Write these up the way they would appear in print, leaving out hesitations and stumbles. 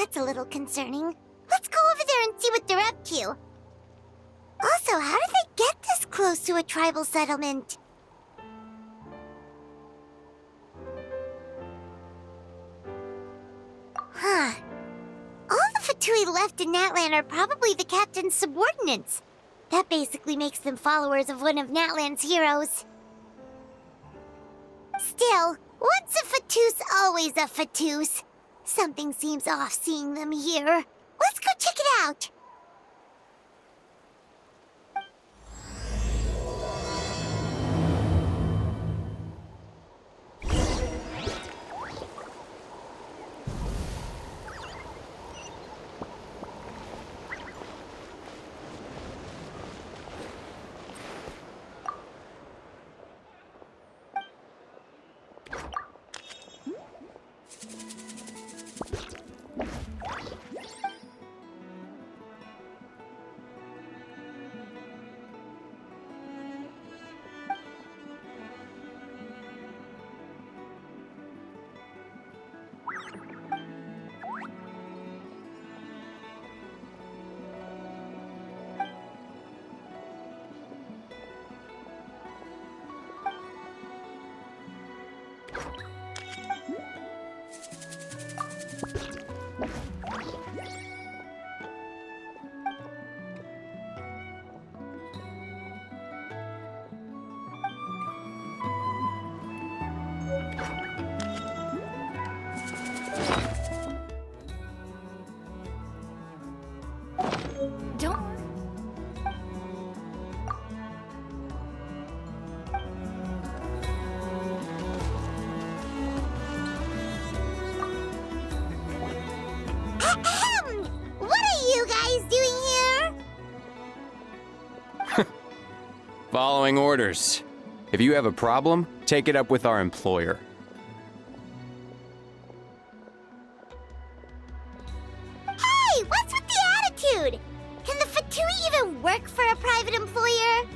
that's a little concerning. Let's go over there and see what they're up to. Also, how did they get this close to a tribal settlement? Huh. All the Fatui left in Natlan are probably the captain's subordinates. That basically makes them followers of one of Natlan's heroes. Still, once a Fatous, always a Fatous. Something seems off seeing them here. Let's go check it out! What are you guys doing here? Following orders. If you have a problem, take it up with our employer. Hey, what's with the attitude? Can the Fatui even work for a private employer?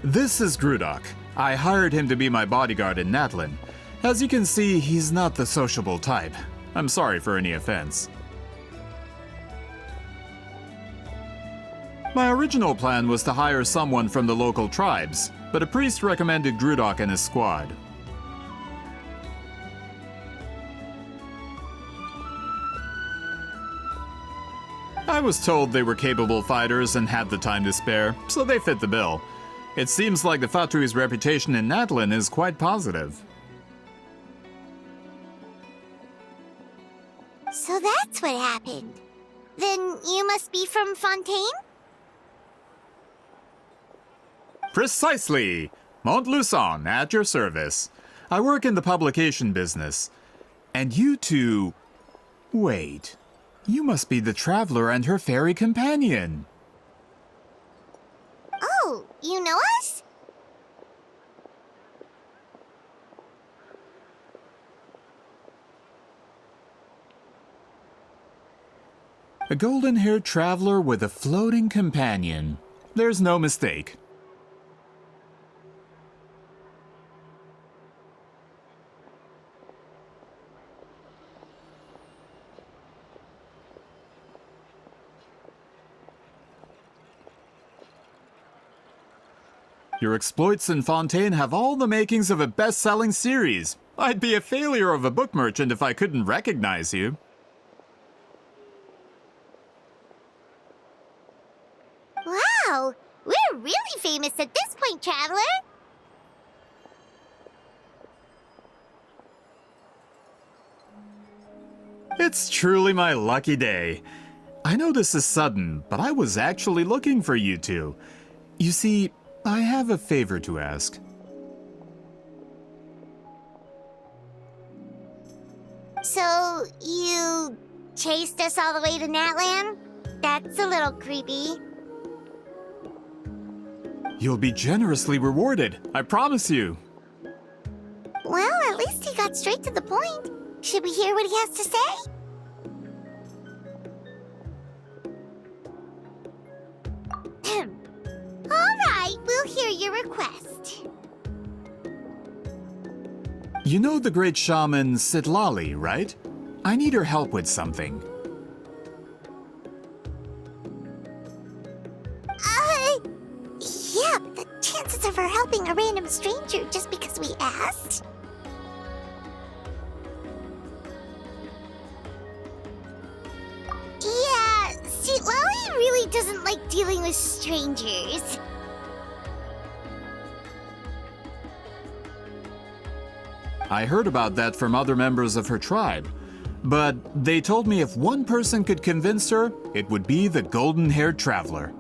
This is Grudok. I hired him to be my bodyguard in Natlan. As you can see, he's not the sociable type. I'm sorry for any offense. My original plan was to hire someone from the local tribes, but a priest recommended Grudok and his squad. I was told they were capable fighters and had the time to spare, so they fit the bill. It seems like the Fatui's reputation in Natlan is quite positive. So that's what happened. Then you must be from Fontaine? Precisely! Montluçon, at your service. I work in the publication business. And you two... Wait. You must be the traveler and her fairy companion. Oh, you know us? A golden-haired traveler with a floating companion. There's no mistake. Your exploits in Fontaine have all the makings of a best-selling series. I'd be a failure of a book merchant if I couldn't recognize you. Wow, we're really famous at this point, Traveler. It's truly my lucky day. I know this is sudden, but I was actually looking for you two. You see, I have a favor to ask. So, you chased us all the way to Natlan? That's a little creepy. You'll be generously rewarded, I promise you. Well, at least he got straight to the point. Should we hear what he has to say? All right, we'll hear your request. You know the great shaman Sitlali, right? I need her help with something. Yeah, but the chances of her helping a random stranger just because we asked? Yeah, Sитлали really doesn't like dealing with strangers. I heard about that from other members of her tribe. But they told me if one person could convince her, it would be the golden-haired traveler.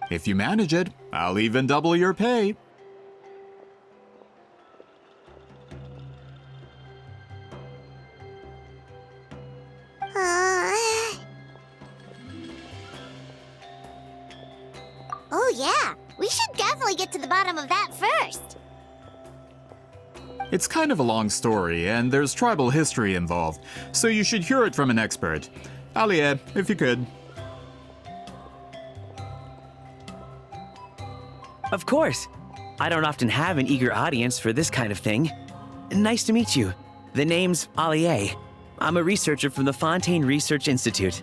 If you manage it, I'll even double your pay. Oh yeah, we should definitely get to the bottom of that first. It's kind of a long story, and there's tribal history involved, so you should hear it from an expert. Alie, if you could. Of course. I don't often have an eager audience for this kind of thing. Nice to meet you. The name's Alie. I'm a researcher from the Fontaine Research Institute.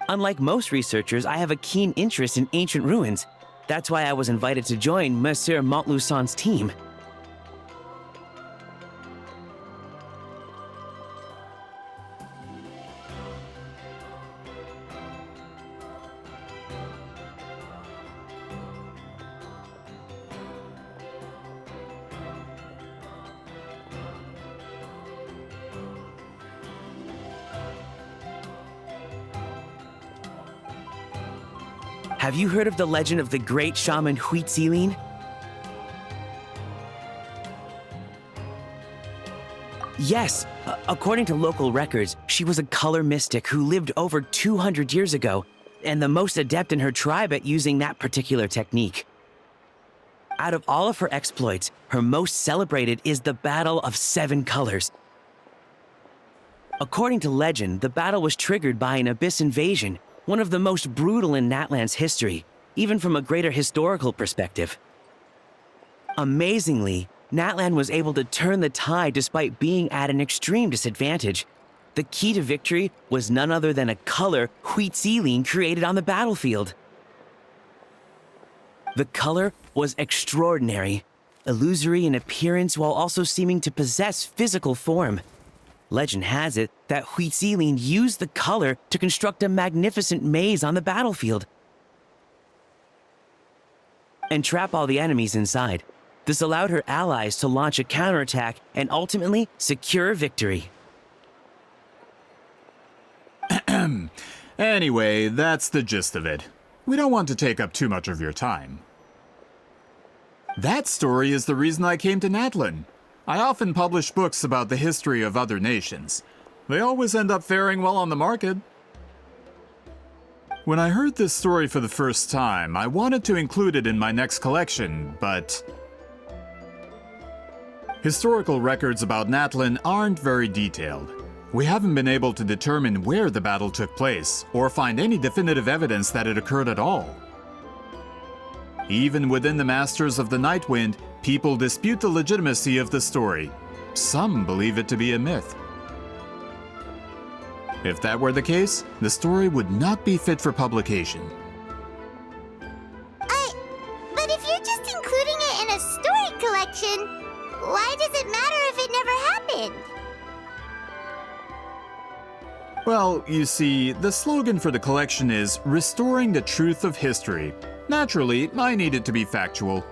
Unlike most researchers, I have a keen interest in ancient ruins. That's why I was invited to join Monsieur Montluçon's team. Have you heard of the legend of the great shaman Huitzilin? Yes, according to local records, she was a color mystic who lived over 200 years ago, and the most adept in her tribe at using that particular technique. Out of all of her exploits, her most celebrated is the Battle of Seven Colors. According to legend, the battle was triggered by an abyss invasion, one of the most brutal in Natlan's history, even from a greater historical perspective. Amazingly, Natlan was able to turn the tide despite being at an extreme disadvantage. The key to victory was none other than a color Huitzilin created on the battlefield. The color was extraordinary, illusory in appearance while also seeming to possess physical form. Legend has it that Huitzilin used the color to construct a magnificent maze on the battlefield and trap all the enemies inside. This allowed her allies to launch a counterattack and ultimately secure victory. Anyway, that's the gist of it. We don't want to take up too much of your time. That story is the reason I came to Natlan. I often publish books about the history of other nations. They always end up faring well on the market. When I heard this story for the first time, I wanted to include it in my next collection, but historical records about Natlan aren't very detailed. We haven't been able to determine where the battle took place, or find any definitive evidence that it occurred at all. Even within the Masters of the Nightwind, people dispute the legitimacy of the story. Some believe it to be a myth. If that were the case, the story would not be fit for publication. But if you're just including it in a story collection, why does it matter if it never happened? Well, you see, the slogan for the collection is Restoring the Truth of History. Naturally, I need it to be factual.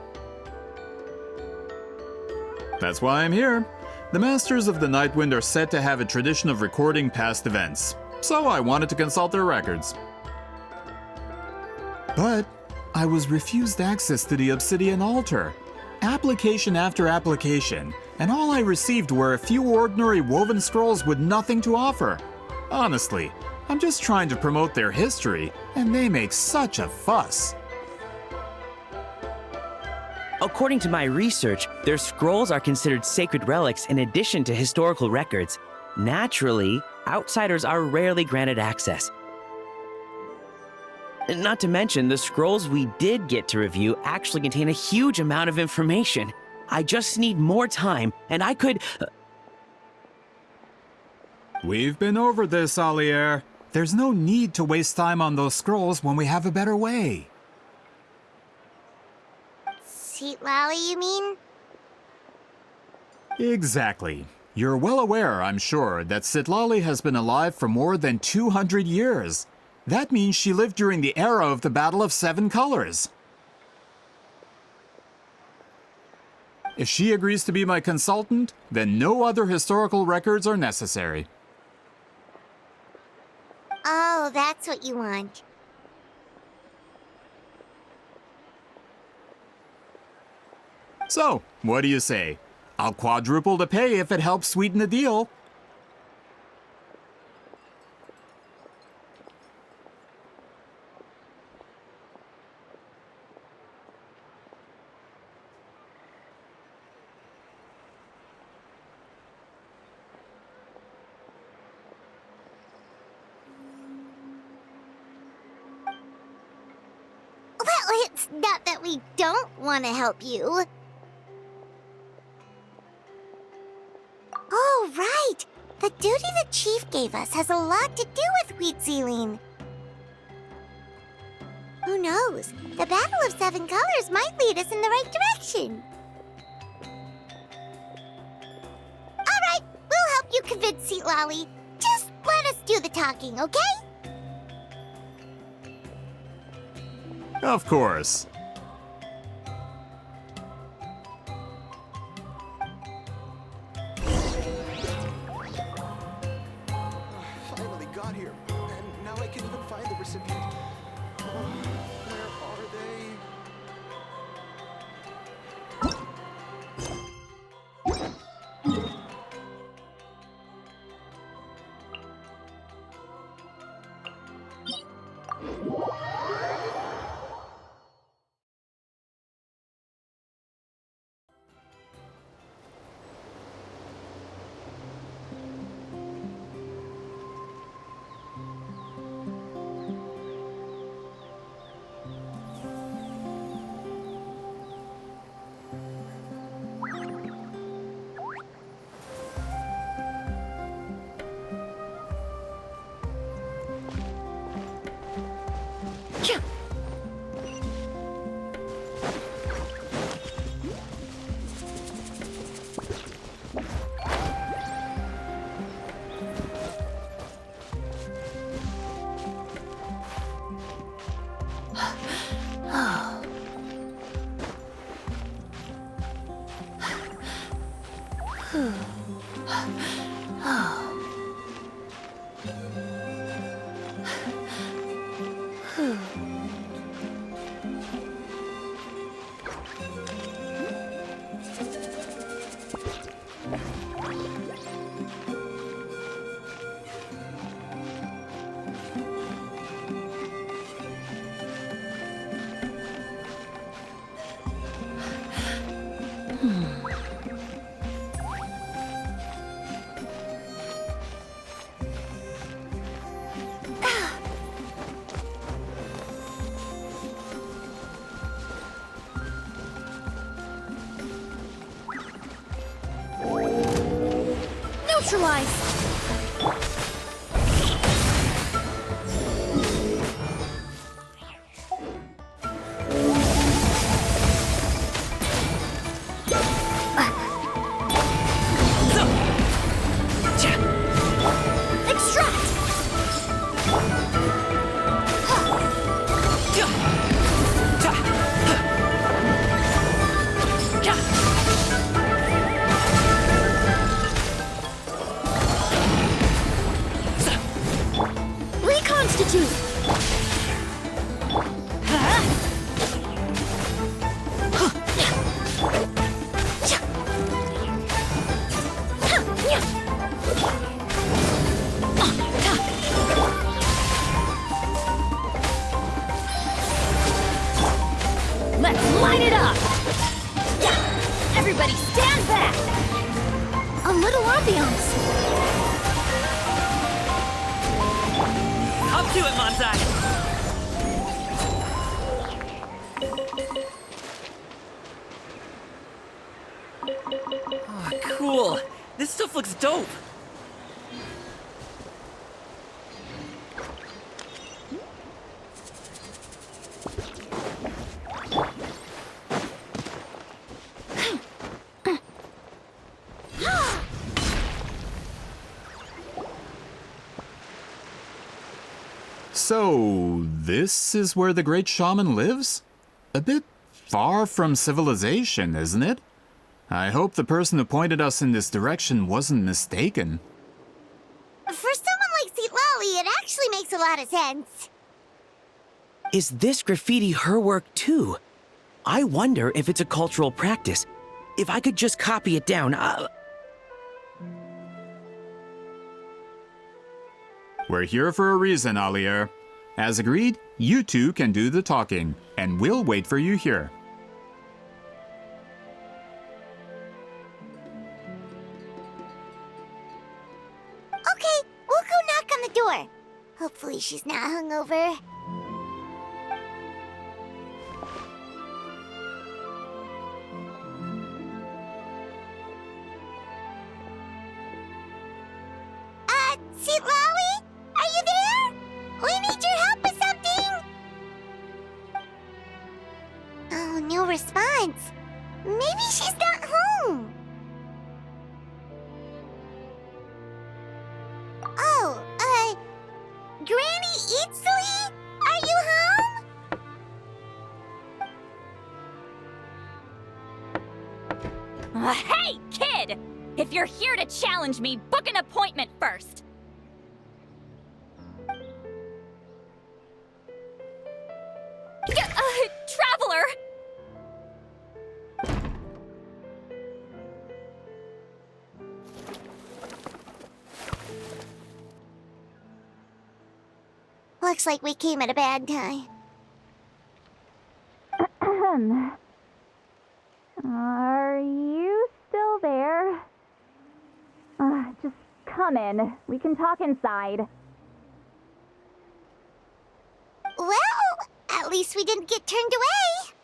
That's why I'm here. The Masters of the Nightwind are said to have a tradition of recording past events, so I wanted to consult their records. But I was refused access to the Obsidian Altar. Application after application, and all I received were a few ordinary woven scrolls with nothing to offer. Honestly, I'm just trying to promote their history, and they make such a fuss. According to my research, their scrolls are considered sacred relics in addition to historical records. Naturally, outsiders are rarely granted access. Not to mention, the scrolls we did get to review actually contain a huge amount of information. I just need more time, and I could... We've been over this, Alier. There's no need to waste time on those scrolls when we have a better way. Sitali, you mean? Exactly. You're well aware, I'm sure, that Sitali has been alive for more than 200 years. That means she lived during the era of the Battle of Seven Colors. If she agrees to be my consultant, then no other historical records are necessary. Oh, that's what you want. So, what do you say? I'll quadruple the pay if it helps sweeten the deal. Well, it's not that we don't want to help you. Oh, right! The duty the chief gave us has a lot to do with wheat sealing. Who knows? The Battle of Seven Colors might lead us in the right direction. All right, we'll help you convince Sitali. Just let us do the talking, okay? Of course. Finally got here, and now I can even find the recipient. Where are they? Neutralize! Let's line it up! Everybody stand back! A little ambiance. Up to it, Manzai! Oh, cool. This stuff looks dope. So, this is where the great shaman lives? A bit far from civilization, isn't it? I hope the person who pointed us in this direction wasn't mistaken. For someone like Sitali, it actually makes a lot of sense. Is this graffiti her work too? I wonder if it's a cultural practice. If I could just copy it down, We're here for a reason, Alier. As agreed, you two can do the talking, and we'll wait for you here. Okay, we'll go knock on the door. Hopefully she's not hungover. Sitali? Are you there? We need your help with something! Oh, no response. Maybe she's not home. Oh, Granny Itsui? Are you home? Hey, kid! If you're here to challenge me, book an appointment first. Traveler! Looks like we came at a bad time. Are you still there? Just come in. We can talk inside. Well, at least we didn't get turned away.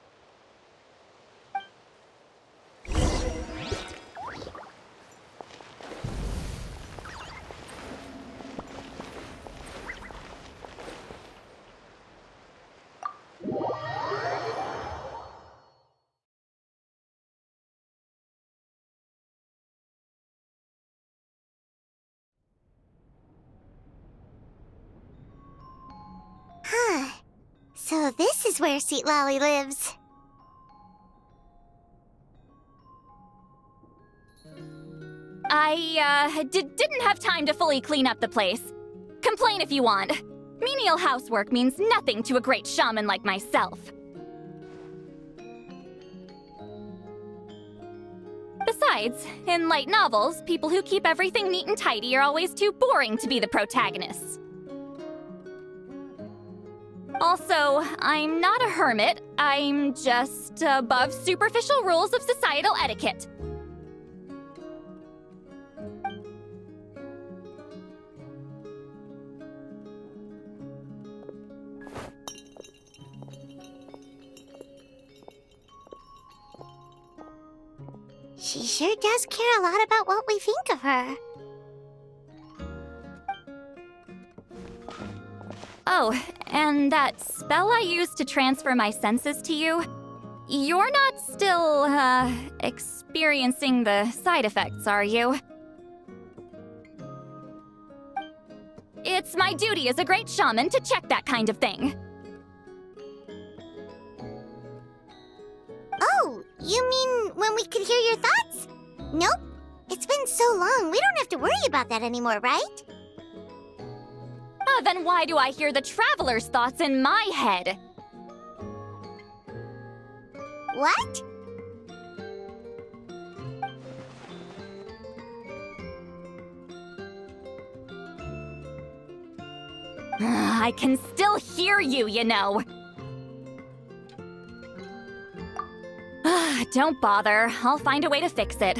Huh. So this is where Sitali lives. I didn't have time to fully clean up the place. Complain if you want. Menial housework means nothing to a great shaman like myself. Besides, in light novels, people who keep everything neat and tidy are always too boring to be the protagonists. Also, I'm not a hermit. I'm just above superficial rules of societal etiquette. She sure does care a lot about what we think of her. Oh, and that spell I used to transfer my senses to you, you're not still, experiencing the side effects, are you? It's my duty as a great shaman to check that kind of thing. Oh, you mean when we could hear your thoughts? Nope. It's been so long, we don't have to worry about that anymore, right? Then why do I hear the traveler's thoughts in my head? What? I can still hear you, you know. Don't bother. I'll find a way to fix it.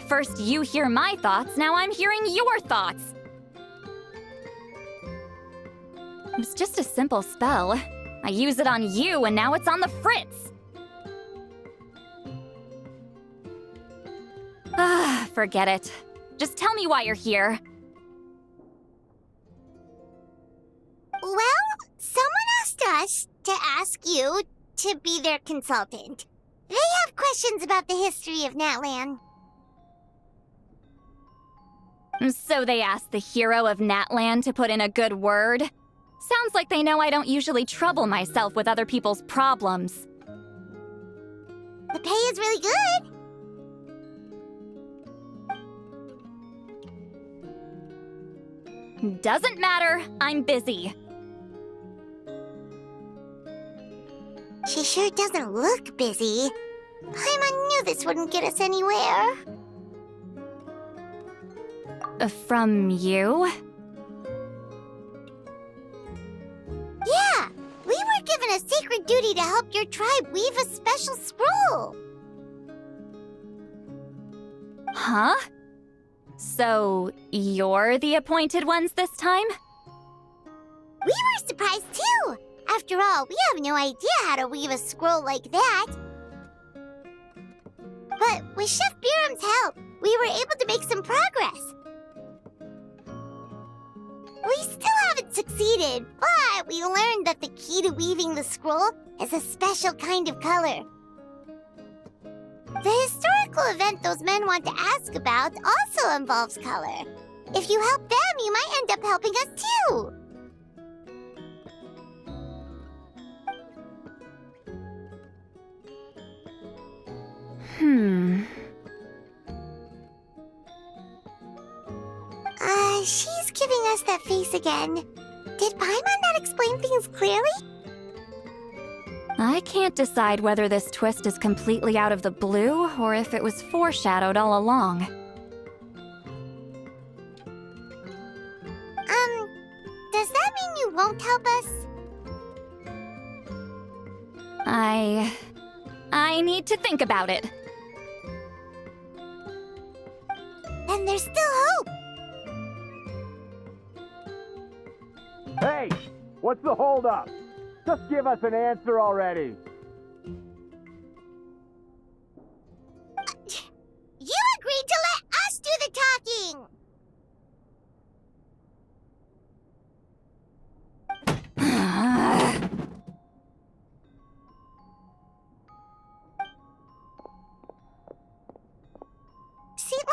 First you hear my thoughts, now I'm hearing your thoughts. It was just a simple spell. I use it on you and now it's on the fritz. Forget it. Just tell me why you're here. Well, someone asked us to ask you to be their consultant. They have questions about the history of Natlan. So they asked the hero of Natlan to put in a good word? Sounds like they know I don't usually trouble myself with other people's problems. The pay is really good. Doesn't matter, I'm busy. She sure doesn't look busy. Paimon knew this wouldn't get us anywhere. From you? Yeah, we were given a sacred duty to help your tribe weave a special scroll. Huh? So, you're the appointed ones this time? We were surprised too. After all, we have no idea how to weave a scroll like that. But with Chef Biram's help, we were able to make some progress. We still haven't succeeded, but we learned that the key to weaving the scroll is a special kind of color. The historical event those men want to ask about also involves color. If you help them, you might end up helping us too. She's giving us that face again. Did Paimon not explain things clearly? I can't decide whether this twist is completely out of the blue or if it was foreshadowed all along. Does that mean you won't help us? I need to think about it. Then there's still hope. Hey, what's the holdup? Just give us an answer already. You agreed to let us do the talking! Sweet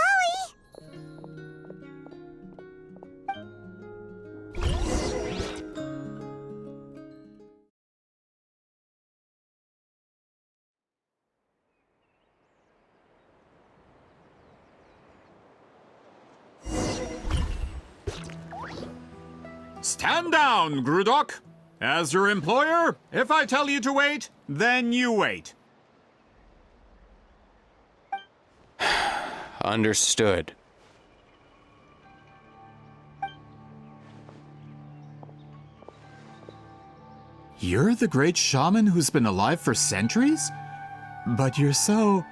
Stand down, Grudok. As your employer, if I tell you to wait, then you wait. Understood. You're the great shaman who's been alive for centuries? But you're so...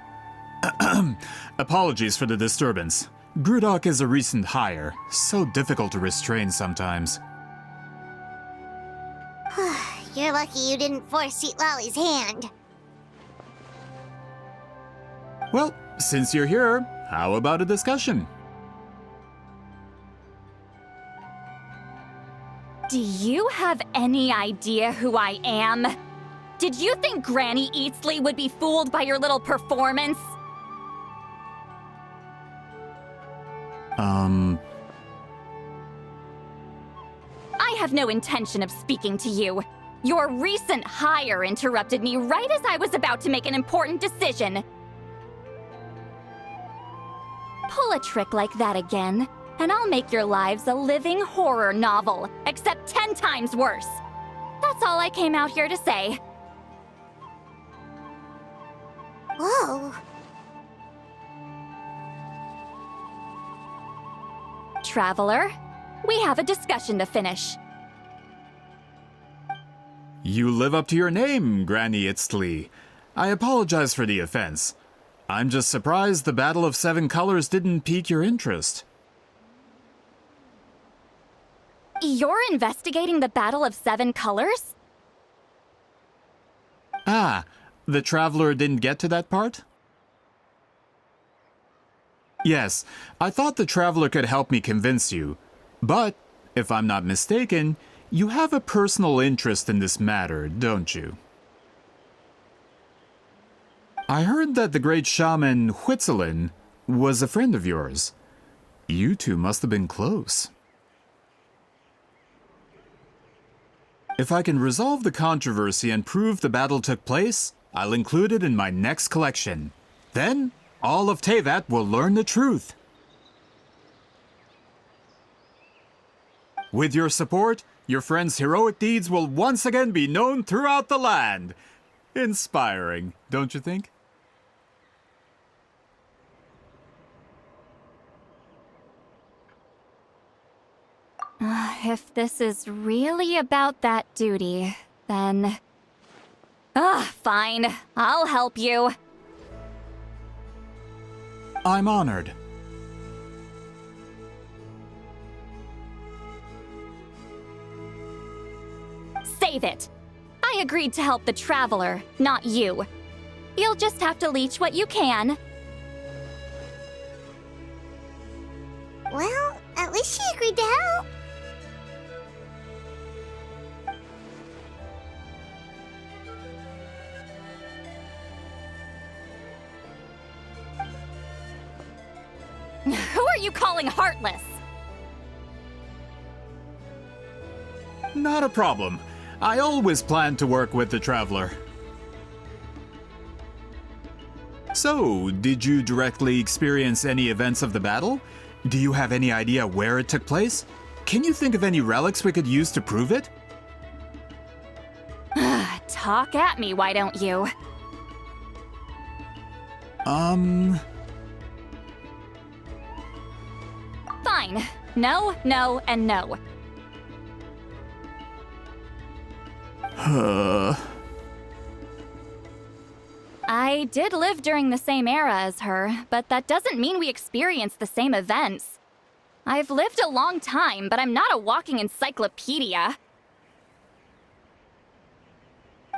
Apologies for the disturbance. Grudok is a recent hire, so difficult to restrain sometimes. You're lucky you didn't force Sitlali's hand. Well, since you're here, how about a discussion? Do you have any idea who I am? Did you think Granny Eatsley would be fooled by your little performance? I have no intention of speaking to you. Your recent hire interrupted me right as I was about to make an important decision. Pull a trick like that again, and I'll make your lives a living horror novel, except 10 times worse. That's all I came out here to say. Whoa. Traveler, we have a discussion to finish. You live up to your name, Granny Itztli. I apologize for the offense. I'm just surprised the Battle of Seven Colors didn't pique your interest. You're investigating the Battle of Seven Colors? Ah, the Traveler didn't get to that part? Yes, I thought the Traveler could help me convince you. But, if I'm not mistaken, you have a personal interest in this matter, don't you? I heard that the great shaman Huitzilin was a friend of yours. You two must have been close. If I can resolve the controversy and prove the battle took place, I'll include it in my next collection. Then, all of Teyvat will learn the truth. With your support, your friend's heroic deeds will once again be known throughout the land. Inspiring, don't you think? If this is really about that duty, then... fine. I'll help you. I'm honored. Save it! I agreed to help the Traveler, not you. You'll just have to leech what you can. Well, at least she agreed to help. Who are you calling heartless? Not a problem. I always planned to work with the Traveler. So, did you directly experience any events of the battle? Do you have any idea where it took place? Can you think of any relics we could use to prove it? Talk at me, why don't you? Fine. No, no, and no. I did live during the same era as her, but that doesn't mean we experienced the same events. I've lived a long time, but I'm not a walking encyclopedia.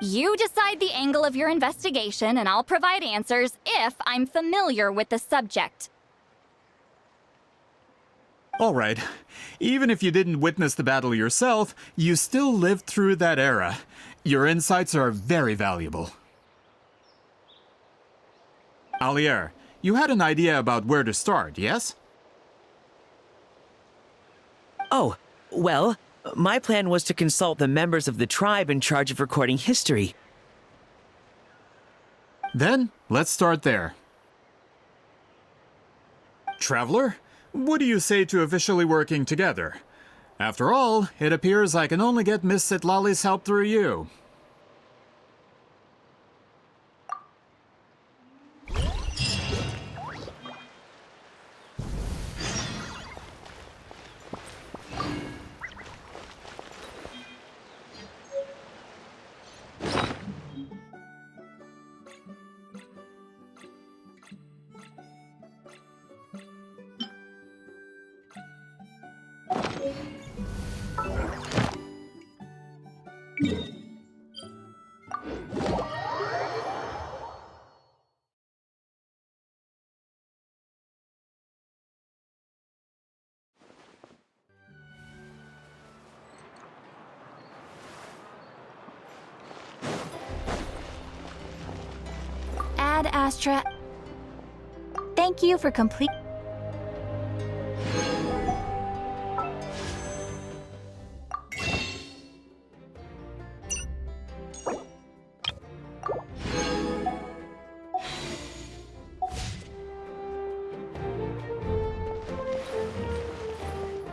You decide the angle of your investigation, and I'll provide answers if I'm familiar with the subject. All right. Even if you didn't witness the battle yourself, you still lived through that era. Your insights are very valuable. Alier, you had an idea about where to start, yes? Oh, well, my plan was to consult the members of the tribe in charge of recording history. Then, let's start there. Traveler, what do you say to officially working together? After all, it appears I can only get Miss Sitlali's help through you. Ad Astra. Thank you for complete.